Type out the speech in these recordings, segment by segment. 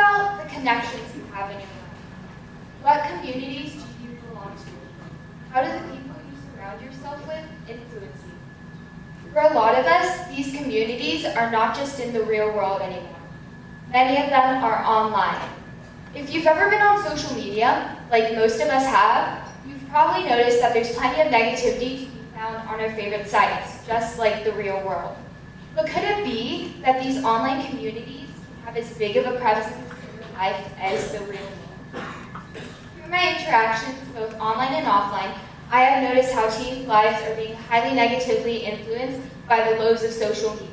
about the connections you have in your life. What communities do you belong to? How do the people you surround yourself with influence you? For a lot of us, these communities are not just in the real world anymore. Many of them are online. If you've ever been on social media, like most of us have, you've probably noticed that there's plenty of negativity to be found on our favorite sites, just like the real world. But could it be that these online communities can have as big of a presence in your life as the real world? Through my interactions, both online and offline, I have noticed how teens' lives are being highly negatively influenced by the lows of social media.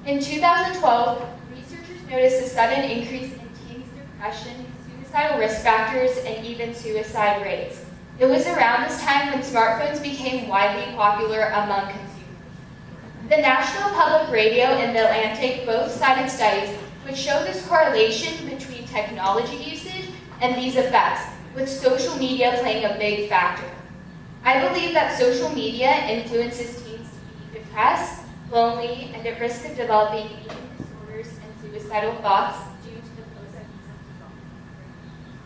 In 2012, researchers noticed a sudden increase in teens' depression, suicidal risk factors, and even suicide rates. It was around this time when smartphones became widely popular among consumers. The National Public Radio and The Atlantic both cited studies which show this correlation between technology usage and these effects, with social media playing a big factor. I believe that social media influences teens to be depressed, lonely, and at risk of developing eating disorders and suicidal thoughts due to the posts that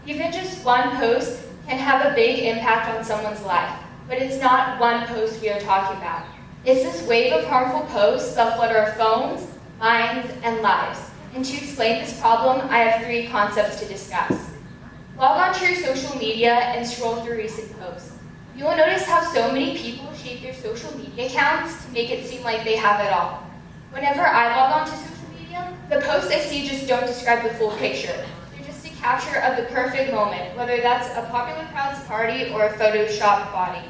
even just one post can have a big impact on someone's life, but it's not one post we are talking about. It's this wave of harmful posts that flood our phones, minds, and lives. And to explain this problem, I have 3 concepts to discuss. Log on to your social media and scroll through recent posts. You will notice how so many people shape their social media accounts to make it seem like they have it all. Whenever I log on to social media, the posts I see just don't describe the full picture. They're just a capture of the perfect moment, whether that's a popular crowd's party or a photoshopped body.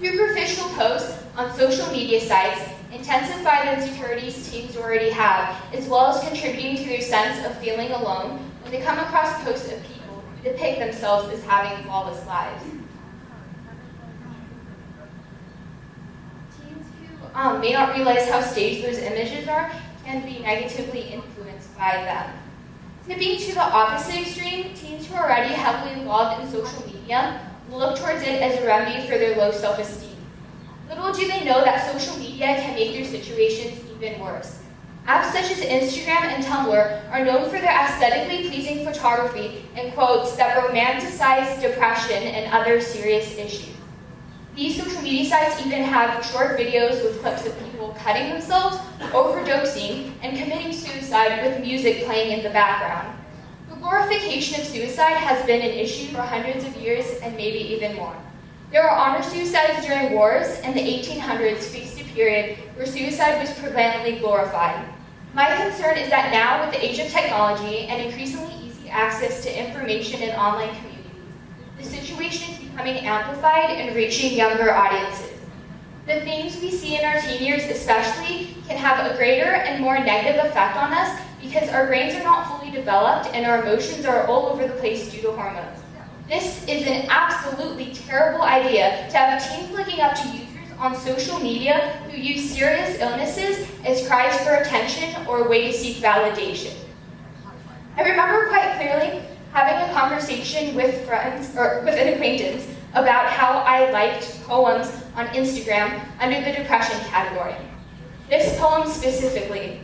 Superficial posts on social media sites intensify the insecurities teens already have, as well as contributing to their sense of feeling alone when they come across posts of people who depict themselves as having flawless lives. Teens who may not realize how staged those images are can be negatively influenced by them. Tipping to the opposite extreme, teens who are already heavily involved in social media look towards it as a remedy for their low self-esteem. Little do they know that social media can make their situations even worse. Apps such as Instagram and Tumblr are known for their aesthetically pleasing photography and quotes that romanticize depression and other serious issues. These social media sites even have short videos with clips of people cutting themselves, overdosing, and committing suicide with music playing in the background. The glorification of suicide has been an issue for hundreds of years and maybe even more. There were honor suicides during wars, and the 1800s faced a period where suicide was prevalently glorified. My concern is that now, with the age of technology and increasingly easy access to information in online communities, the situation is becoming amplified and reaching younger audiences. The things we see in our teen years especially can have a greater and more negative effect on us because our brains are not fully developed and our emotions are all over the place due to hormones. This is an absolutely terrible idea to have teens looking up to users on social media who use serious illnesses as cries for attention or a way to seek validation. I remember quite clearly having a conversation with friends or with an acquaintance about how I liked poems on Instagram under the depression category. This poem specifically.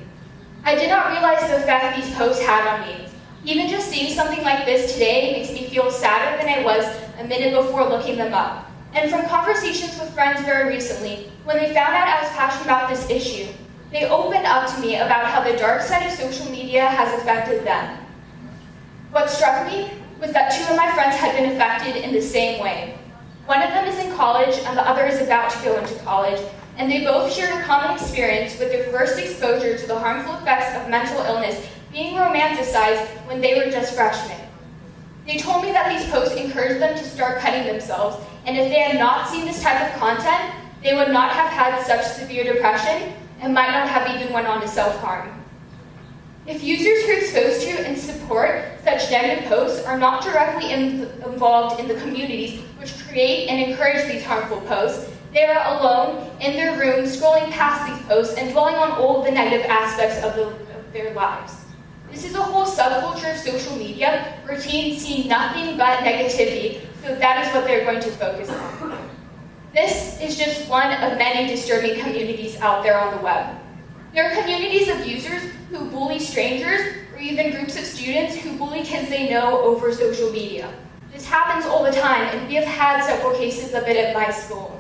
I did not realize the effect these posts had on me. Even just seeing something like this today makes me feel sadder than I was a minute before looking them up. And from conversations with friends very recently, when they found out I was passionate about this issue, they opened up to me about how the dark side of social media has affected them. What struck me was that 2 of my friends had been affected in the same way. One of them is in college and the other is about to go into college, and they both shared a common experience with their first exposure to the harmful effects of mental illness being romanticized when they were just freshmen. They told me that these posts encouraged them to start cutting themselves, and if they had not seen this type of content, they would not have had such severe depression and might not have even went on to self-harm. If users who are exposed to and support such negative posts are not directly involved in the communities which create and encourage these harmful posts, they are alone in their room scrolling past these posts and dwelling on all the negative aspects of their lives. This is a whole subculture of social media where teens see nothing but negativity, so that is what they're going to focus on. This is just one of many disturbing communities out there on the web. There are communities of users who bully strangers or even groups of students who bully kids they know over social media. This happens all the time, and we have had several cases of it at my school.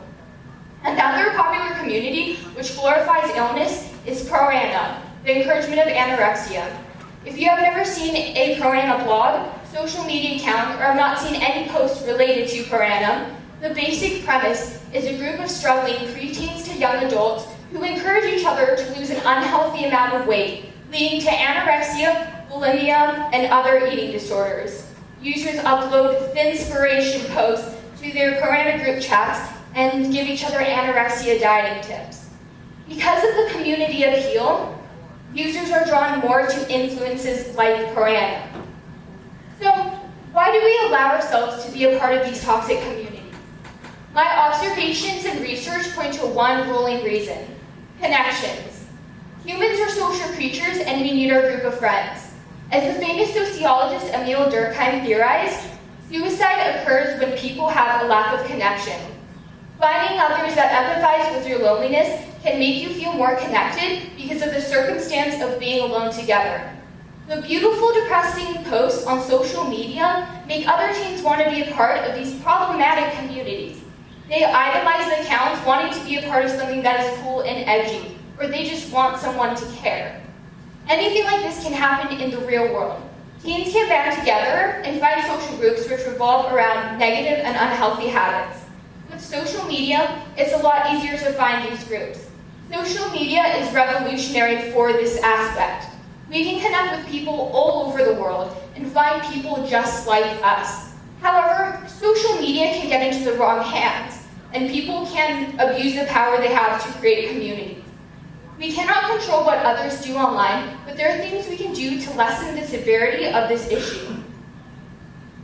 Another popular community which glorifies illness is pro-ana, the encouragement of anorexia. If you have never seen a pro-ana blog, social media account, or have not seen any posts related to pro-ana, the basic premise is a group of struggling preteens to young adults who encourage each other to lose an unhealthy amount of weight, leading to anorexia, bulimia, and other eating disorders. Users upload thinspiration posts to their pro-ana group chats and give each other anorexia dieting tips. Because of the community appeal, users are drawn more to influences like pro-ana. So, why do we allow ourselves to be a part of these toxic communities? My observations and research point to one ruling reason: connections. Humans are social creatures and we need our group of friends. As the famous sociologist Emil Durkheim theorized, suicide occurs when people have a lack of connection. Finding others that empathize with your loneliness can make you feel more connected because of the circumstance of being alone together. The beautiful, depressing posts on social media make other teens want to be a part of these problematic communities. They idolize the accounts wanting to be a part of something that is cool and edgy, or they just want someone to care. Anything like this can happen in the real world. Teens can band together and find social groups which revolve around negative and unhealthy habits. With social media, it's a lot easier to find these groups. Social media is revolutionary for this aspect. We can connect with people all over the world and find people just like us. However, social media can get into the wrong hands, and people can abuse the power they have to create communities. We cannot control what others do online, but there are things we can do to lessen the severity of this issue.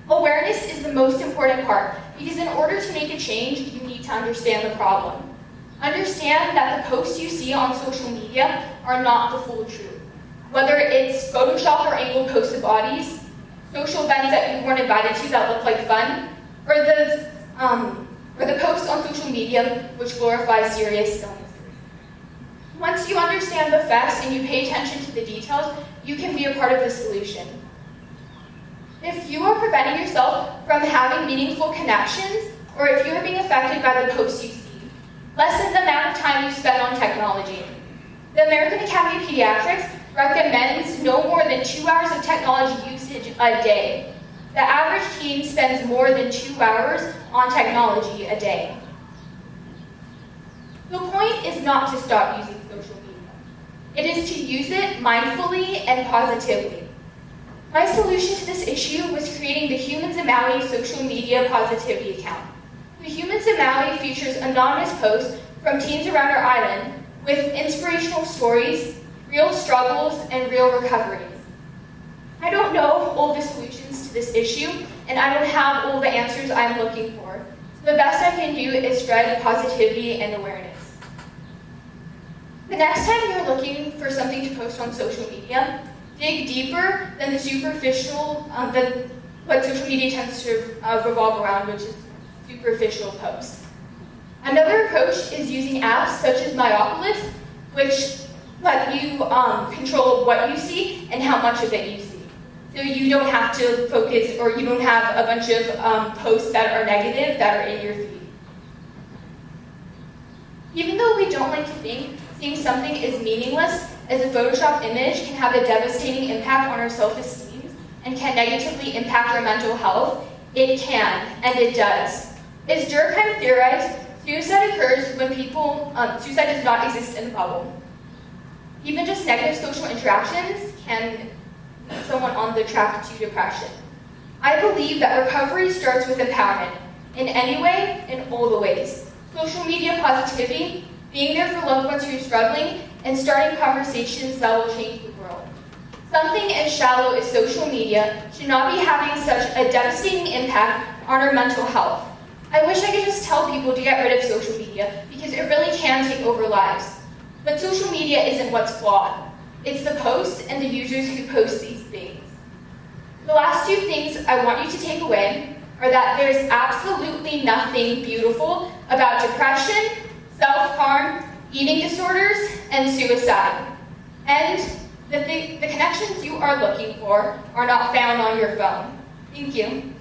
Awareness is the most important part, because in order to make a change, you need to understand the problem. Understand that the posts you see on social media are not the full truth. Whether it's photoshopped or angled posted bodies, social events that you weren't invited to that look like fun, or the posts on social media which glorify serious illness. Once you understand the facts and you pay attention to the details, you can be a part of the solution. If you are preventing yourself from having meaningful connections, or if you are being affected by the posts you see, lessen the amount of time you spend on technology. The American Academy of Pediatrics recommends no more than 2 hours of technology usage a day. The average teen spends more than 2 hours on technology a day. The point is not to stop using social media. It is to use it mindfully and positively. My solution to this issue was creating the Humans of Maui social media positivity account. The Humans of Maui features anonymous posts from teens around our island with inspirational stories, real struggles, and real recoveries. I don't know all the solutions to this issue, and I don't have all the answers I'm looking for. So the best I can do is spread positivity and awareness. The next time you're looking for something to post on social media, dig deeper than the superficial, than what social media tends to revolve around, which is superficial posts. Another approach is using apps such as Myopolis, which let you control what you see and how much of it you see. So you don't have to focus, or you don't have a bunch of posts that are negative that are in your feed. Even though we don't like to think seeing something is meaningless, as a Photoshop image can have a devastating impact on our self-esteem and can negatively impact our mental health, it can, and it does. As Durkheim theorized, suicide occurs when suicide does not exist in the bubble. Even just negative social interactions can put someone on the track to depression. I believe that recovery starts with empowerment, in any way, in all the ways. Social media positivity, being there for loved ones who are struggling, and starting conversations that will change the world. Something as shallow as social media should not be having such a devastating impact on our mental health. I wish I could just tell people to get rid of social media, because it really can take over lives. But social media isn't what's flawed. It's the posts and the users who post these things. The last two things I want you to take away are that there's absolutely nothing beautiful about depression, self-harm, eating disorders, and suicide. And The connections you are looking for are not found on your phone. Thank you.